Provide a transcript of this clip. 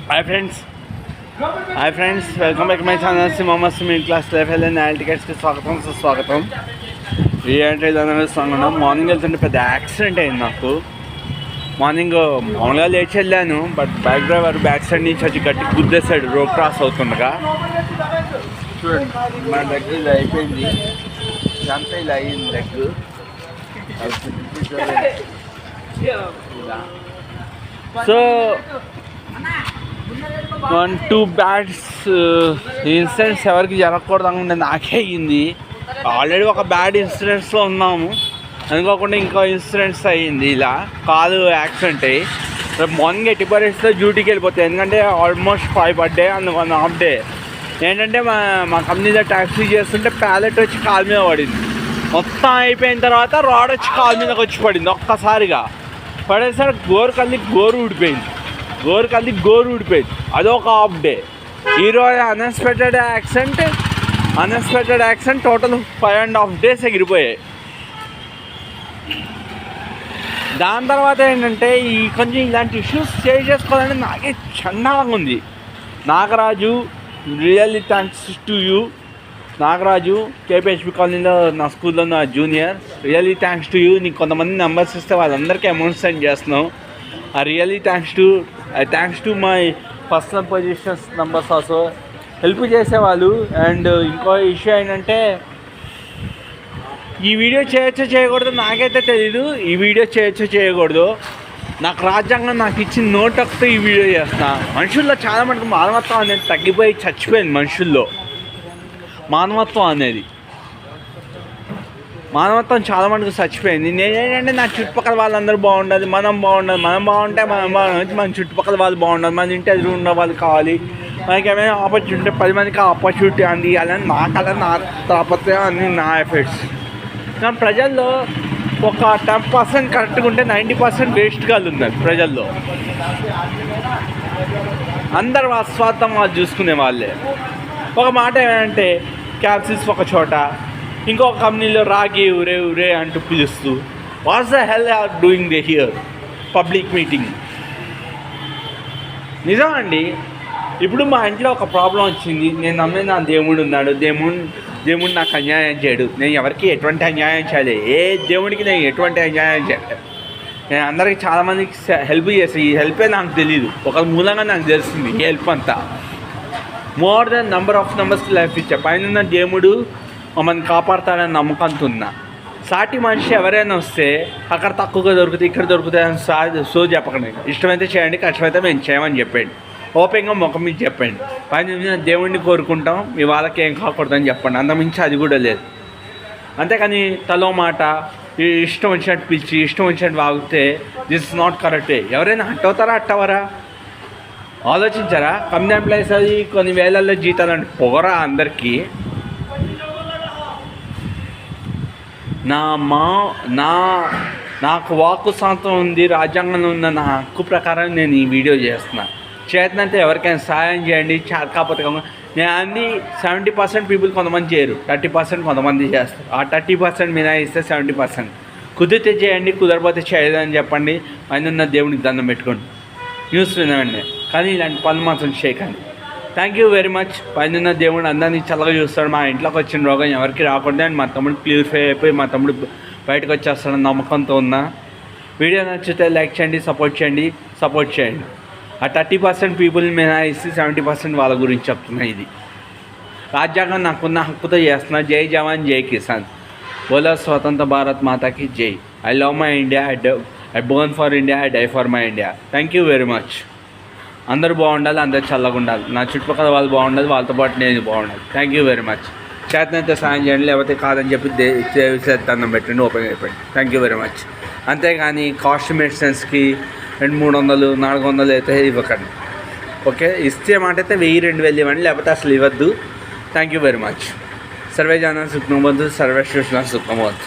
Hi friends welcome back my channel సిమస్ middle class life and నాల్ టికెట్స్కి స్వాగతం సుస్వాగతం. ఏంటంటే ఇదన్నా మార్నింగ్ వెళ్తుంటే పెద్ద యాక్సిడెంట్ అయింది నాకు. మార్నింగ్ మామూలుగా లేచి వెళ్ళాను, but bike driver back side నుంచి వచ్చి గట్టి గుద్దేశాడు రోడ్ క్రాస్ అవుతుండగా. చూడండి మా దగ్గర ఇది అయిపోయింది, ఇదంతా ఇలా అయ్యింది లెగ్. సో 1-2 బ్యాడ్స్ ఇన్సిడెంట్స్ ఎవరికి జరగకూడదు అనుకుంటే నాకే అయ్యింది. ఆల్రెడీ ఒక బ్యాడ్ ఇన్సిడెంట్స్లో ఉన్నాము, అనుకోకుండా ఇంకో ఇన్సిడెంట్స్ అయ్యింది. ఇలా కాలు యాక్సిడెంట్ అయ్యి రేపు మార్నింగ్ 80% డ్యూటీకి వెళ్ళిపోతాయి, ఎందుకంటే ఆల్మోస్ట్ 5 పడ్డే అండ్ 1 హాఫ్ డే. ఏంటంటే మా కంపెనీలో ట్యాక్సీ చేస్తుంటే ప్యాలెట్ వచ్చి కాలు మీద పడింది. మొత్తం అయిపోయిన తర్వాత రాడ్ వచ్చి కాలు మీదకి వచ్చి పడింది. ఒక్కసారిగా పడేసరికి గోరు ఊడిపోయింది. అదొక హాఫ్ డే. ఈరోజు అన్ఎక్స్పెక్టెడ్ యాక్సిడెంట్ టోటల్ 5.5 days ఎగిరిపోయాయి. దాని తర్వాత ఏంటంటే కొంచెం ఇలాంటి ఇష్యూస్ షేర్ చేసుకోవాలంటే నాకే చండాలంగా ఉంది. Nagaraju, really thanks to you. Nagaraju KPHB కాలనీలో నా స్కూల్లో నా junior. Really thanks to you. నీకు కొంతమంది నెంబర్స్ ఇస్తే వాళ్ళందరికీ అమౌంట్ సెండ్ చేస్తున్నావు. Really thanks to my personal positions numbers also help చేసేవాళ్ళు. అండ్ ఇంకో ఇష్యూ ఏంటంటే ఈ వీడియో చేయొచ్చో చేయకూడదు నాకైతే తెలీదు. ఈ వీడియో చేయొచ్చో చేయకూడదు, నాకు రాజ్యాంగం నాకు ఇచ్చిన నోటొక్తో ఈ వీడియో చేస్తా. మనుషుల్లో చాలా మటుకు మానవత్వం అనేది తగ్గిపోయి చచ్చిపోయింది. మనుషుల్లో మానవత్వం చాలా మటుకు చచ్చిపోయింది. నేనేంటంటే నా చుట్టుపక్కల వాళ్ళందరూ బాగుండాలి, మనం బాగుంటే మన చుట్టుపక్కల వాళ్ళు బాగుండాలి, మన ఇంటి ఎదురు ఉన్న వాళ్ళు కావాలి, మనకి ఏమైనా ఆపర్చునిటీ 10 మందికి ఆపర్చునిటీ అందియాలని నా కళ, నా తాపత్రయం, అన్ని నా ఎఫర్ట్స్. కానీ ప్రజల్లో ఒక 10% కరెక్ట్గా ఉంటే 90% వేస్ట్గా ఉన్నారు. ప్రజల్లో అందరు స్వార్థం వాళ్ళు చూసుకునే వాళ్ళే. ఒక మాట ఏంటంటే క్యాప్సిల్స్ ఒక చోట, ఇంకొక కంపెనీలో రాగి ఉరే అంటూ పిలుస్తూ what's the hell are doing they here public meeting. నిజమండి, ఇప్పుడు మా ఇంట్లో ఒక ప్రాబ్లం వచ్చింది. నేను నమ్మే నా దేవుడు ఉన్నాడు, దేవుడు నాకు అన్యాయం చేయడు. నేను ఎవరికి ఎటువంటి అన్యాయం చేయలేదు. ఏ దేవుడికి నేను ఎటువంటి అన్యాయం చేయలేదు. నేను అందరికీ చాలామందికి హెల్ప్ చేస్తాను. ఈ హెల్పే నాకు తెలియదు, ఒక మూలంగా నాకు తెలిసింది ఈ హెల్ప్ అంతా. మోర్ దెన్ నంబర్స్ లైఫ్ ఇచ్చా. పైన దేవుడు మమ్మల్ని కాపాడుతాడని నమ్మకంతో ఉన్నా. సాటి మనిషి ఎవరైనా వస్తే అక్కడ తక్కువగా దొరుకుతాయి, ఇక్కడ దొరుకుతాయి అని సో చెప్పకండి. ఇష్టమైతే చేయండి, కష్టమైతే మేము చేయమని చెప్పండి. ఓపెన్గా ముఖం మీద చెప్పండి. పైన దేవుడిని కోరుకుంటాం, మీ వాళ్ళకి ఏం కాకూడదని చెప్పండి. అంతమించి అది కూడా లేదు. అంతేకాని తలో మాట ఇష్టం వచ్చినట్టు పిలిచి ఇష్టం వచ్చినట్టు వాగితే దిస్ ఇస్ నాట్ కరెక్ట్. ఎవరైనా అట్టవరా ఆలోచించారా? కంపెనీ ఎంప్లాయీస్ అది కొన్ని వేలల్లో జీతాలు అంటే పొగరా అందరికీ. నాకు వాక్కు స్వాతంత్రం ఉంది, రాజ్యాంగంలో ఉన్న నా హక్కు ప్రకారం నేను ఈ వీడియో చేస్తున్నా. చేతనంటే ఎవరికైనా సహాయం చేయండి. కాకపోతే నేను అన్ని 70% పీపుల్ కొంతమంది చేయరు, 30% కొంతమంది చేస్తారు. ఆ 30% మీద ఇస్తే 70%. కుదిరితే చేయండి, కుదరపోతే చేయదని చెప్పండి. పైన ఉన్న దేవునికి దండం పెట్టుకోండి, న్యూస్ వినండి. కానీ ఇలాంటి పనులు మాత్రం చేయకండి. Thank you very much. పైన దేవుడు అందరినీ చల్లగా చూస్తాడు. మా ఇంట్లోకి వచ్చిన రోగం ఎవరికి రాకుండా అండ్ మా తమ్ముడు క్లియర్ఫై అయిపోయి మా తమ్ముడు బయటకు వచ్చేస్తాడని నమ్మకంతో ఉన్నా. వీడియో నచ్చితే లైక్ చేయండి, సపోర్ట్ చేయండి. ఆ 30% పీపుల్ మీద ఇస్తే 70% వాళ్ళ గురించి చెప్తున్నా. ఇది రాజ్యాంగం నాకున్న హక్కుతో చేస్తున్నా. జై జవాన్ జై కిసాన్. బోలో స్వతంత్ర భారత్ మాతాకి జై. I love my India, I burn for India, I die for my India. Thank you very much. అందరూ బాగుండాలి, అందరూ చల్లగా ఉండాలి. నా చుట్టుపక్కల వాళ్ళు బాగుండాలి, వాళ్ళతో పాటు నేను బాగుండాలి. Thank you very much. చేతనైతే సాయం చేయండి, లేకపోతే కాదని చెప్పి దండం పెట్టండి, ఓపెన్ అయిపోయింది. Thank you very much. అంతేగాని కాస్ట్ మెడిసిన్స్కి 200-300 400 అయితే ఇవ్వకండి. ఓకే, ఇస్తే మాట అయితే 1000-2000 ఇవ్వండి, లేకపోతే అసలు ఇవ్వద్దు. Thank you very much. Survey జన సుఖనోభవంతు, సర్వే సుఖనోభవంతు.